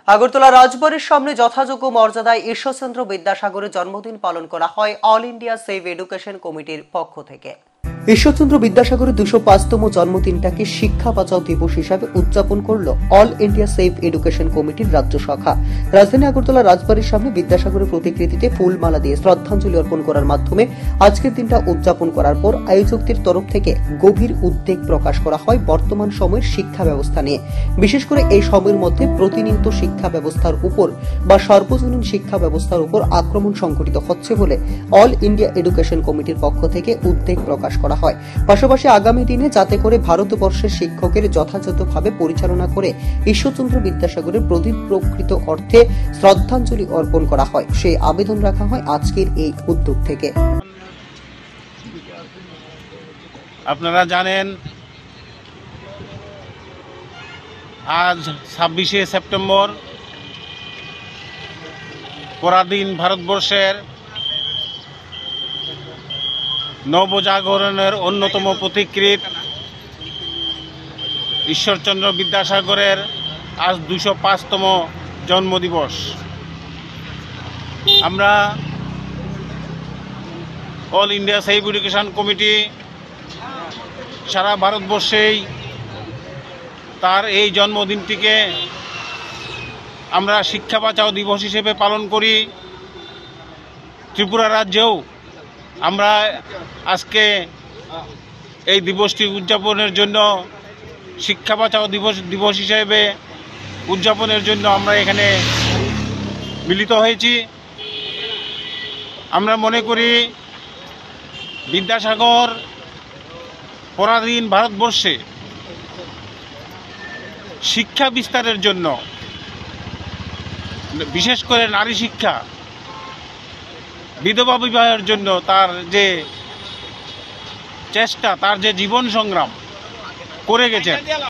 আগরতলা রাজবাড়ির সামনে যথাযোগ্য মর্যাদায় ঈশ্বরচন্দ্র বিদ্যাসাগরের জন্মদিন পালন করা হয় অল ইন্ডিয়া সেভ এডুকেশন কমিটির পক্ষ থেকে। ঈশ্বরচন্দ্র বিদ্যাসাগরের ২০৫তম জন্মদিনটাকে শিক্ষা বাঁচাও দিবস হিসাবে উদযাপন করল অল ইন্ডিয়া সেভ এডুকেশন কমিটির রাজ্য শাখা। রাজধানী আগরতলা রাজবাড়ির সামনে বিদ্যাসাগরের প্রতিকৃতিতে ফুলমালা দিয়ে শ্রদ্ধাঞ্জলি অর্পণ করার মাধ্যমে আজকের দিনটা উদযাপন করার পর আয়োজকদের তরফ থেকে গভীর উদ্বেগ প্রকাশ করা হয় বর্তমান সময়ের শিক্ষা ব্যবস্থা নিয়ে। বিশেষ করে এই সময়ের মধ্যে প্রতিনিয়ত শিক্ষা ব্যবস্থার উপর বা সর্বজনীন শিক্ষা ব্যবস্থার উপর আক্রমণ সংঘটিত হচ্ছে বলে অল ইন্ডিয়া এডুকেশন কমিটির পক্ষ থেকে উদ্বেগ প্রকাশ করা হয়। পাশাপাশি আগামী দিনে যাতে করে ভারতবর্ষের শিক্ষকের যথাযথভাবে পরিচালনা করে ঈশ্বরচন্দ্র বিদ্যাসাগরের প্রতি প্রকৃত অর্থে শ্রদ্ধাঞ্জলি অর্পণ করা হয়, সেই আবেদন রাখা হয় আজকের এই উদ্যোগ থেকে। আপনারা জানেন আজ ২৬শে সেপ্টেম্বর পরাধীন ভারতবর্ষের নবজাগরণের অন্যতম পথিকৃৎ ঈশ্বরচন্দ্র বিদ্যাসাগরের আজ ২০৫তম জন্মদিবস। আমরা all India save education committee সারা ভারতবর্ষেই তার এই জন্মদিনটিকে আমরা শিক্ষা বাঁচাও দিবস হিসেবে পালন করি। ত্রিপুরা রাজ্যেও আমরা আজকে এই দিবসটি উদযাপনের জন্য শিক্ষা বাঁচাও দিবস হিসেবে উদযাপনের জন্য আমরা এখানে মিলিত হয়েছি। আমরা মনে করি বিদ্যাসাগর পরাধীন ভারতবর্ষে শিক্ষা বিস্তারের জন্য, বিশেষ করে নারী শিক্ষা, বিধবা বিবাহের জন্য তার যে চেষ্টা, তার যে জীবন সংগ্রাম করে গেছেন,